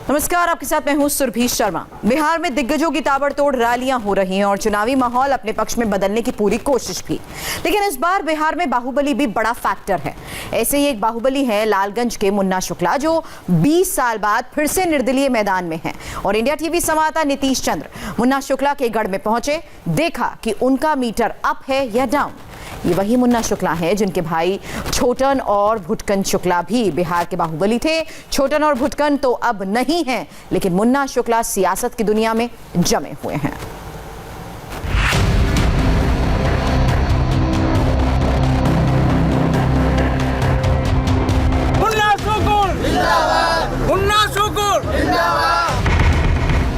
नमस्कार, आपके साथ मैं हूं सुरभि शर्मा। बिहार में दिग्गजों की ताबड़तोड़ रैलियां हो रही हैं और चुनावी माहौल अपने पक्ष में बदलने की पूरी कोशिश भी। लेकिन इस बार बिहार में बाहुबली भी बड़ा फैक्टर है। ऐसे ही एक बाहुबली है लालगंज के मुन्ना शुक्ला, जो 20 साल बाद फिर से निर्दलीय मैदान में हैं। और इंडिया टीवी संवाददाता नीतीश चंद्र मुन्ना शुक्ला के गढ़ में पहुंचे, देखा कि उनका मीटर अप है या डाउन। ये वही मुन्ना शुक्ला है जिनके भाई छोटन और भुटकन शुक्ला भी बिहार के बाहुबली थे। छोटन और भुटकन तो अब नहीं हैं, लेकिन मुन्ना शुक्ला सियासत की दुनिया में जमे हुए हैं।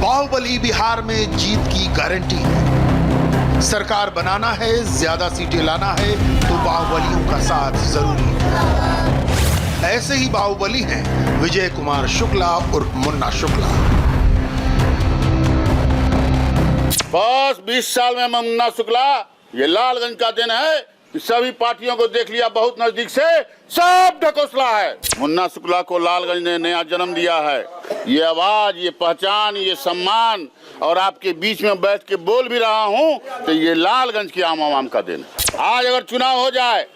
बाहुबली बिहार में जीत की गारंटी है। सरकार बनाना है, ज्यादा सीटें लाना है तो बाहुबलियों का साथ जरूरी है। ऐसे ही बाहुबली हैं विजय कुमार शुक्ला उर्फ मुन्ना शुक्ला। बस 20 साल में मुन्ना शुक्ला, ये लालगंज का दिन है कि सभी पार्टियों को देख लिया बहुत नजदीक से, सब ढकोसला है। मुन्ना शुक्ला को लालगंज ने नया जन्म दिया है। ये आवाज, ये पहचान, ये सम्मान, और आपके बीच में बैठ के बोल भी रहा हूं तो ये लालगंज की आम का दिन। आज अगर चुनाव हो जाए,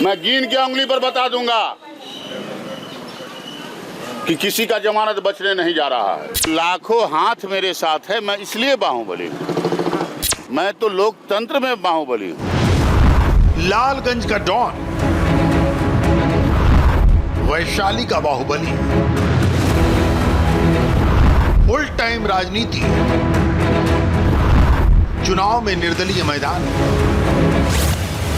मैं गिन के उंगली पर बता दूंगा कि किसी का जमानत बचने नहीं जा रहा है। लाखों हाथ मेरे साथ है, मैं इसलिए बाहुबली हूं। मैं तो लोकतंत्र में बाहुबली हूं। लालगंज का डॉन, वैशाली का बाहुबली, फुल टाइम राजनीति, चुनाव में निर्दलीय मैदान।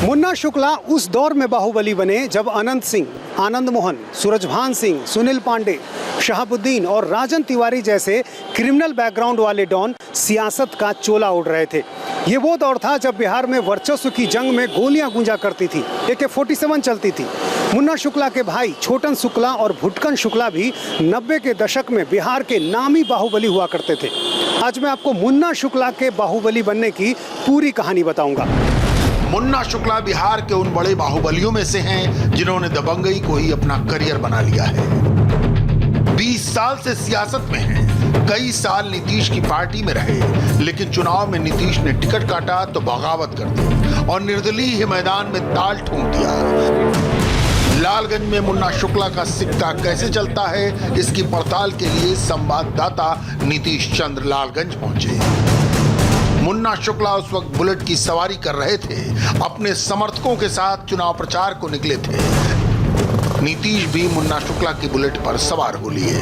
मुन्ना शुक्ला उस दौर में बाहुबली बने जब अनंत सिंह, आनंद मोहन, सूरजभान सिंह, सुनील पांडे, शहाबुद्दीन और राजन तिवारी जैसे क्रिमिनल बैकग्राउंड वाले डॉन सियासत का चोला ओढ़ रहे थे। ये वो दौर था जब बिहार में वर्चस्व की जंग में गोलियां गूंजा करती थी, AK-47 चलती थी। मुन्ना शुक्ला के भाई छोटन शुक्ला और भुटकन शुक्ला भी 90 के दशक में बिहार के नामी बाहुबली हुआ करते थे। आज मैं आपको मुन्ना शुक्ला के बाहुबली बनने की पूरी कहानी बताऊंगा। मुन्ना शुक्ला बिहार के उन बड़े बाहुबलियों में से हैं जिन्होंने दबंगई को ही अपना करियर बना लिया है। 20 साल से सियासत में हैं। कई साल नीतीश की पार्टी में रहे, लेकिन चुनाव में नीतीश ने टिकट काटा तो बगावत कर दी और निर्दलीय मैदान में ताल ठोक दिया। लालगंज में मुन्ना शुक्ला का सिक्का कैसे चलता है, इसकी पड़ताल के लिए संवाददाता नीतीश चंद्र लालगंज पहुंचे। मुन्ना शुक्ला उस वक्त बुलेट की सवारी कर रहे थे, अपने समर्थकों के साथ चुनाव प्रचार को निकले थे। नीतीश भी मुन्ना शुक्ला की बुलेट पर सवार हो लिए।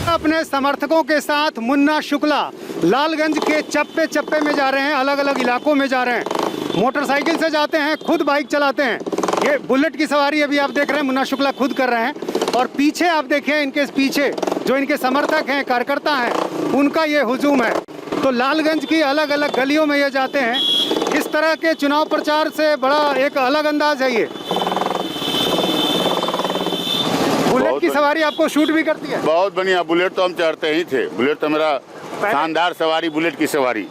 अपने समर्थकों के साथ मुन्ना शुक्ला लालगंज के चप्पे चप्पे में जा रहे हैं, अलग अलग इलाकों में जा रहे हैं। मोटरसाइकिल से जाते हैं, खुद बाइक चलाते हैं। ये बुलेट की सवारी अभी आप देख रहे हैं मुन्ना शुक्ला खुद कर रहे हैं। और पीछे आप देखें, इनके पीछे जो इनके समर्थक हैं, कार्यकर्ता हैं, उनका ये हुजूम है। तो लालगंज की अलग अलग गलियों में ये जाते हैं। इस तरह के चुनाव प्रचार से बड़ा एक अलग अंदाज है ये। बुलेट की सवारी आपको शूट भी करती है? बहुत बढ़िया। बुलेट तो हम चढ़ते ही थे। बुलेट तो मेरा शानदार सवारी, बुलेट की सवारी।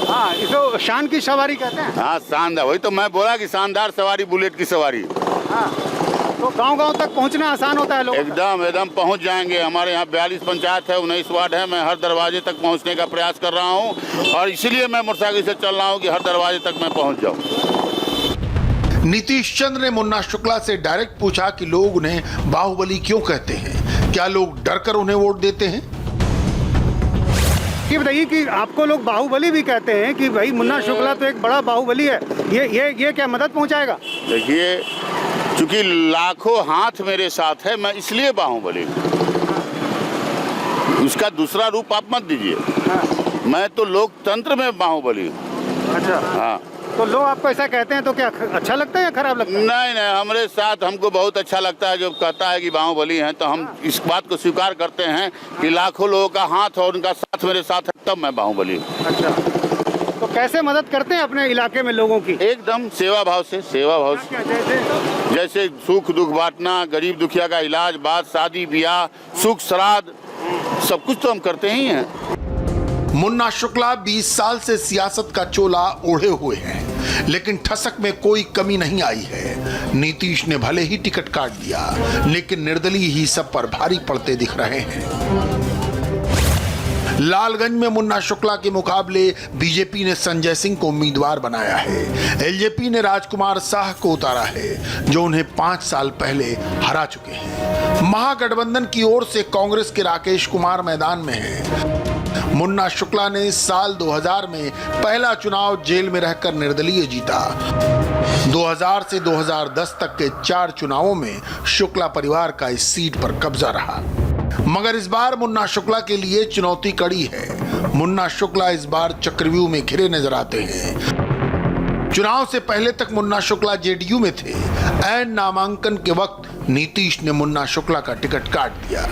हाँ, इसको शान की सवारी कहते हैं। हाँ, शानदार, वही तो मैं बोला कि शानदार सवारी, बुलेट की सवारी। हाँ, तो गांव-गांव तक पहुंचना आसान होता है लोगों का? एकदम पहुंच जाएंगे। हमारे यहाँ 42 पंचायत है, 19 वार्ड है। मैं हर दरवाजे तक पहुंचने का प्रयास कर रहा हूं और इसीलिए मैं मोटरसाइकिल से चल रहा हूं कि हर दरवाजे तक मैं पहुंच जाऊं। नीतीश चंद्र ने मुन्ना शुक्ला से डायरेक्ट पूछा कि लोग उन्हें बाहुबली क्यों कहते हैं, क्या लोग डरकर उन्हें वोट देते हैं? ये बताइए कि आपको लोग बाहुबली भी कहते हैं कि भाई मुन्ना शुक्ला तो एक बड़ा बाहुबली है, ये क्या मदद पहुंचाएगा? देखिए, चूंकि लाखों हाथ मेरे साथ है, मैं इसलिए बाहुबली हूं। उसका दूसरा रूप आप मत दीजिए। हाँ। मैं तो लोकतंत्र में बाहुबली हूं। अच्छा। हाँ, तो लोग आपको ऐसा कहते हैं तो क्या अच्छा लगता है या खराब लगता है? नहीं, हमारे साथ हमको बहुत अच्छा लगता है। जो कहता है कि बाहुबली हैं, तो हम इस बात को स्वीकार करते हैं कि लाखों लोगों का हाथ और उनका साथ मेरे साथ है, तब मैं बाहुबली हूँ। अच्छा, तो कैसे मदद करते हैं अपने इलाके में लोगों की? एकदम सेवा भाव से। जैसे सुख दुख बांटना, गरीब दुखिया का इलाज, बात, शादी ब्याह, सुख श्राद्ध, सब कुछ तो हम करते ही हैं। मुन्ना शुक्ला 20 साल से सियासत का चोला ओढ़े हुए हैं। लेकिन ठसक में कोई कमी नहीं आई है। नीतीश ने भले ही टिकट काट दिया, लेकिन निर्दलीय ही सब पर भारी पड़ते दिख रहे हैं। लालगंज में मुन्ना शुक्ला के मुकाबले बीजेपी ने संजय सिंह को उम्मीदवार बनाया है। एलजेपी ने राजकुमार शाह को उतारा है, जो उन्हें 5 साल पहले हरा चुके हैं। महागठबंधन की ओर से कांग्रेस के राकेश कुमार मैदान में है। मुन्ना शुक्ला ने साल 2000 में पहला चुनाव जेल में रहकर निर्दलीय जीता। 2000 से 2010 तक के 4 चुनावों में शुक्ला परिवार का इस सीट पर कब्जा रहा, मगर इस बार मुन्ना शुक्ला के लिए चुनौती कड़ी है। मुन्ना शुक्ला इस बार चक्रव्यूह में घिरे नजर आते हैं। चुनाव से पहले तक मुन्ना शुक्ला जेडीयू में थे। ऐन नामांकन के वक्त नीतीश ने मुन्ना शुक्ला का टिकट काट दिया।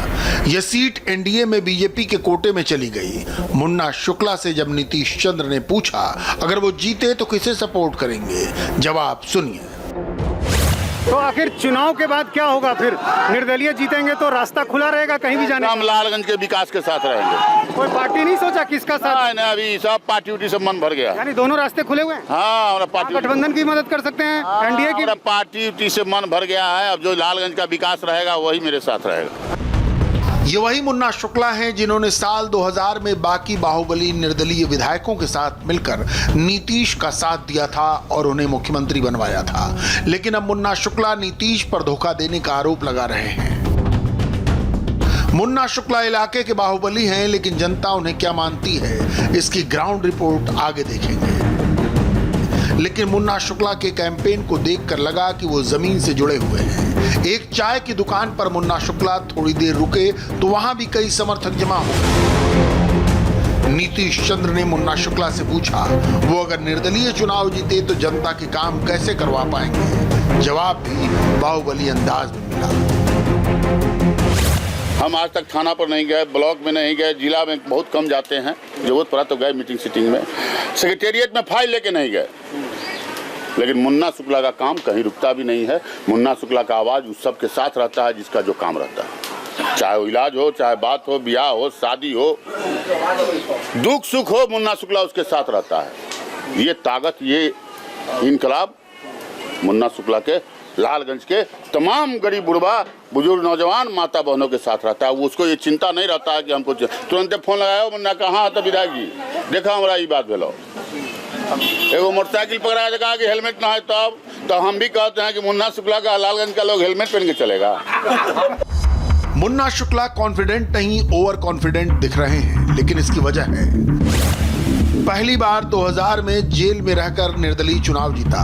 यह सीट एनडीए में बीजेपी के कोटे में चली गई। मुन्ना शुक्ला से जब नीतीश चंद्र ने पूछा अगर वो जीते तो किसे सपोर्ट करेंगे, जवाब सुनिए। तो आखिर चुनाव के बाद क्या होगा? फिर निर्दलीय जीतेंगे तो रास्ता खुला रहेगा कहीं भी जाने हम का? लालगंज के विकास के साथ रहेंगे। कोई पार्टी नहीं सोचा किसका साथ? नहीं, अभी सब पार्टी उटी से मन भर गया। यानी दोनों रास्ते खुले हुए हैं। हाँ, हमारा पार्टी गठबंधन की मदद कर सकते हैं, एनडीए की। हमारा पार्टी उटी से मन भर गया है। अब जो लालगंज का विकास रहेगा वही मेरे साथ रहेगा। ये वही मुन्ना शुक्ला हैं जिन्होंने साल 2000 में बाकी बाहुबली निर्दलीय विधायकों के साथ मिलकर नीतीश का साथ दिया था और उन्हें मुख्यमंत्री बनवाया था। लेकिन अब मुन्ना शुक्ला नीतीश पर धोखा देने का आरोप लगा रहे हैं। मुन्ना शुक्ला इलाके के बाहुबली हैं, लेकिन जनता उन्हें क्या मानती है, इसकी ग्राउंड रिपोर्ट आगे देखेंगे। लेकिन मुन्ना शुक्ला के कैंपेन को देखकर लगा कि वो जमीन से जुड़े हुए हैं। एक चाय की दुकान पर मुन्ना शुक्ला थोड़ी देर रुके तो वहां भी कई समर्थक जमा हो गए। नीतीश चंद्र ने मुन्ना शुक्ला से पूछा वो अगर निर्दलीय चुनाव जीते तो जनता के काम कैसे करवा पाएंगे। जवाब भी बाहुबली अंदाज में मिला। हम आज तक थाना पर नहीं गए, ब्लॉक में नहीं गए, जिला में बहुत कम जाते हैं। जरूरत पड़ा तो गए मीटिंग सीटिंग में, सेक्रेटेरिएट में फाइल लेके नहीं गए। लेकिन मुन्ना शुक्ला का काम कहीं रुकता भी नहीं है। मुन्ना शुक्ला का आवाज उस सब के साथ रहता है जिसका जो काम रहता है, चाहे वो इलाज हो, चाहे बात हो, ब्याह हो, शादी हो, दुख सुख हो, मुन्ना शुक्ला उसके साथ रहता है। ये ताकत, ये इनकलाब मुन्ना शुक्ला के लालगंज के तमाम गरीब बुढ़वा बुजुर्ग नौजवान माता बहनों के साथ रहता है। वो उसको ये चिंता नहीं रहता है कि हमको तुरंत फोन लगाया मुन्ना कहाँ तो विधायक जी देखा हमारा ये बात भेलो। एगो मोटरसाइकिल पकड़ाया तो कहा कि हेलमेट ना है, तो हम भी कहते हैं कि मुन्ना शुक्ला का लालगंज का लोग हेलमेट पहन के चलेगा। मुन्ना शुक्ला कॉन्फिडेंट नहीं, ओवर कॉन्फिडेंट दिख रहे हैं, लेकिन इसकी वजह है पहली बार 2000 में जेल में रहकर निर्दलीय चुनाव जीता।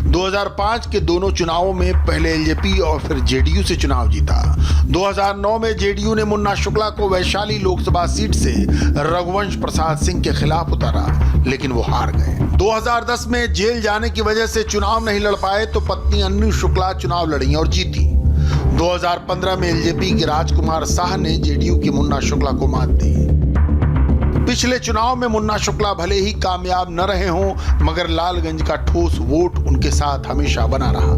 2005 के दोनों चुनावों में पहले एलजेपी और फिर जेडीयू से चुनाव जीता। 2009 में जेडीयू ने मुन्ना शुक्ला को वैशाली लोकसभा सीट से रघुवंश प्रसाद सिंह के खिलाफ उतारा, लेकिन वो हार गए। 2010 में जेल जाने की वजह से चुनाव नहीं लड़ पाए तो पत्नी अन्नू शुक्ला चुनाव लड़ी और जीती। 2015 में एलजेपी के राजकुमार शाह ने जेडीयू के मुन्ना शुक्ला को मात दी। पिछले चुनाव में मुन्ना शुक्ला भले ही कामयाब न रहे हों, मगर लालगंज का ठोस वोट उनके साथ हमेशा बना रहा।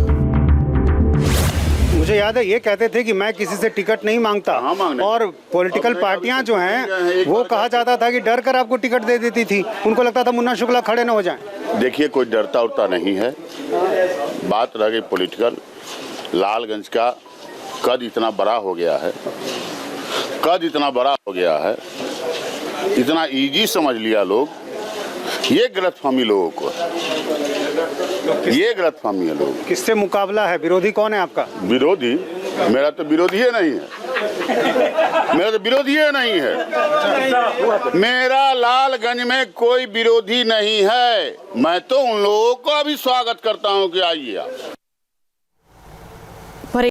मुझे याद है ये कहते थे कि मैं किसी से टिकट नहीं मांगता, और पॉलिटिकल पार्टियां जो हैं वो कहा जाता था कि डर कर आपको टिकट दे देती थी। उनको लगता था मुन्ना शुक्ला खड़े न हो जाएं। देखिए, कोई डरता उड़ता नहीं है। बात रह गई पॉलिटिकल। लालगंज का कद इतना बड़ा हो गया है, कद इतना बड़ा हो गया है, इतना इजी समझ लिया लोग। ये गलतफहमी लोगों को, ये गलतफहमी है लोग। किससे मुकाबला है? विरोधी कौन है आपका? विरोधी? मेरा तो विरोधी ही नहीं है। मेरा तो विरोधी ही नहीं है। मेरा लालगंज में कोई विरोधी नहीं है। मैं तो उन लोगों का भी स्वागत करता हूं कि आइए आप।